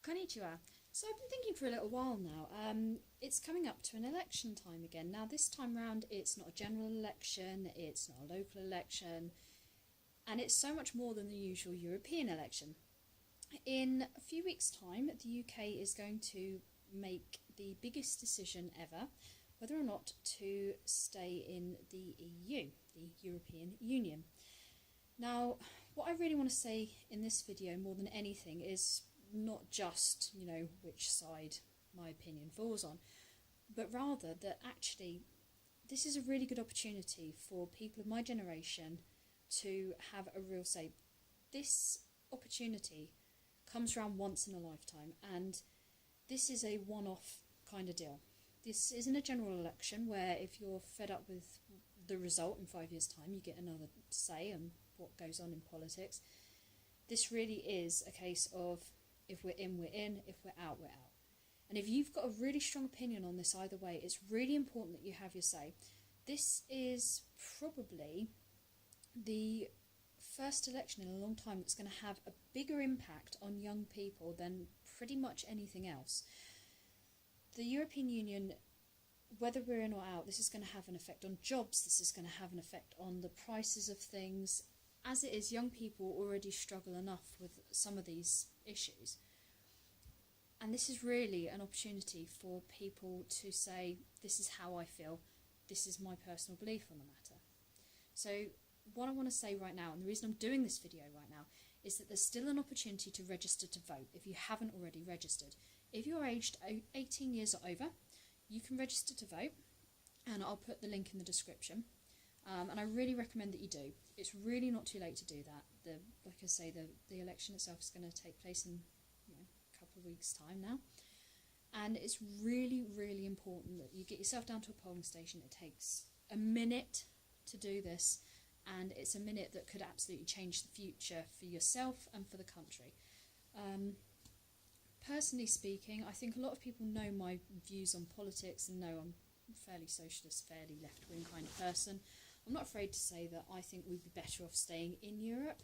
Konnichiwa. So I've been thinking for a little while now. It's coming up to an election time again. Now this time round it's not a general election, it's not a local election, and it's so much more than the usual European election. In a few weeks' time, the UK is going to make the biggest decision ever, whether or not to stay in the EU, the European Union. Now, what I really want to say in this video more than anything is not just, which side my opinion falls on, but rather that actually this is a really good opportunity for people of my generation to have a real say. This opportunity comes around once in a lifetime, and this is a one-off kind of deal. This isn't a general election where if you're fed up with the result in 5 years' time, you get another say on what goes on in politics. This really is a case of if we're in, we're in, if we're out, we're out. And if you've got a really strong opinion on this either way, it's really important that you have your say. This is probably the first election in a long time that's going to have a bigger impact on young people than pretty much anything else. The European Union, whether we're in or out, this is going to have an effect on jobs, this is going to have an effect on the prices of things. As it is, young people already struggle enough with some of these issues. And this is really an opportunity for people to say, this is how I feel, this is my personal belief on the matter. So what I want to say right now, and the reason I'm doing this video right now, is that there's still an opportunity to register to vote if you haven't already registered. If you're aged 18 years or over, you can register to vote, and I'll put the link in the description. And I really recommend that you do. It's really not too late to do that. Like I say, the election itself is going to take place in a couple of weeks' time now. And it's really, really important that you get yourself down to a polling station. It takes a minute to do this, and it's a minute that could absolutely change the future for yourself and for the country. Personally speaking, I think a lot of people know my views on politics and know I'm a fairly socialist, fairly left-wing kind of person. I'm not afraid to say that I think we'd be better off staying in Europe.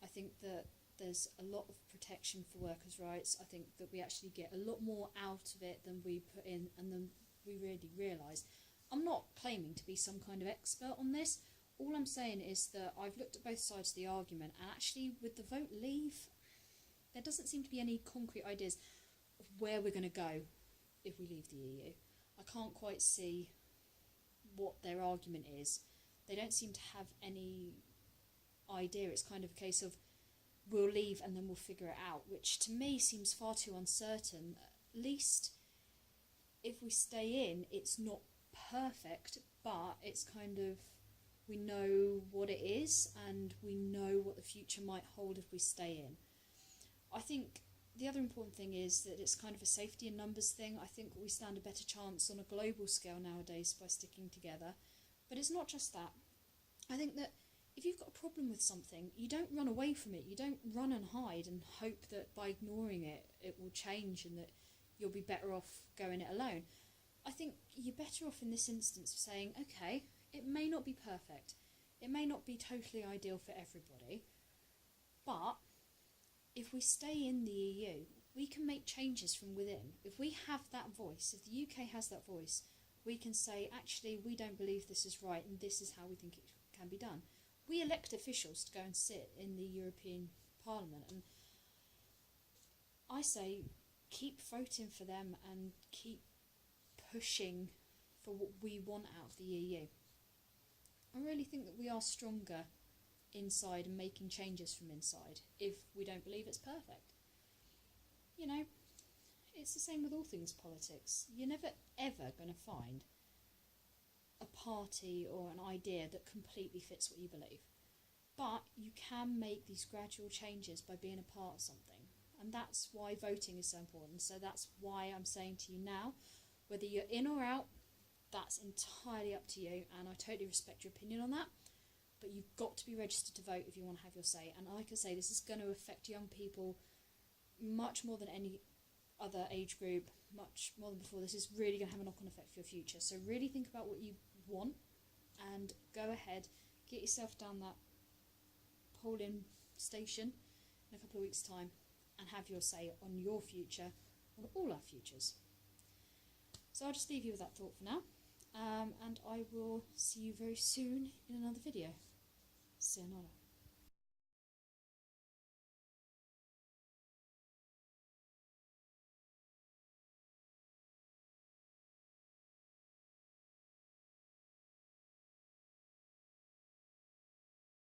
I think that there's a lot of protection for workers' rights. I think that we actually get a lot more out of it than we put in and than we really realise. I'm not claiming to be some kind of expert on this. All I'm saying is that I've looked at both sides of the argument, and actually with the vote leave, there doesn't seem to be any concrete ideas of where we're going to go if we leave the EU. I can't quite see what their argument is. They don't seem to have any idea. It's kind of a case of we'll leave and then we'll figure it out, which to me seems far too uncertain. At least if we stay in, it's not perfect, but it's kind of, we know what it is and we know what the future might hold if we stay in. I think the other important thing is that it's kind of a safety in numbers thing. I think we stand a better chance on a global scale nowadays by sticking together. But it's not just that. I think that if you've got a problem with something, you don't run away from it. You don't run and hide and hope that by ignoring it, it will change and that you'll be better off going it alone. I think you're better off in this instance of saying, okay, it may not be perfect. It may not be totally ideal for everybody. But if we stay in the EU, we can make changes from within. If we have that voice, if the UK has that voice, we can say, actually, we don't believe this is right and this is how we think it can be done. We elect officials to go and sit in the European Parliament, and I say keep voting for them and keep pushing for what we want out of the EU. I really think that we are stronger inside and making changes from inside if we don't believe it's perfect. It's the same with all things politics. You're never ever going to find a party or an idea that completely fits what you believe. But you can make these gradual changes by being a part of something. And that's why voting is so important. So that's why I'm saying to you now, whether you're in or out, that's entirely up to you. And I totally respect your opinion on that. But you've got to be registered to vote if you want to have your say. And like I say, this is going to affect young people much more than any other age group, much more than before. This is really going to have a knock-on effect for your future. So really think about what you want and go ahead, get yourself down that polling station in a couple of weeks' time and have your say on your future, on all our futures. So I'll just leave you with that thought for now, and I will see you very soon in another video. Sayonara.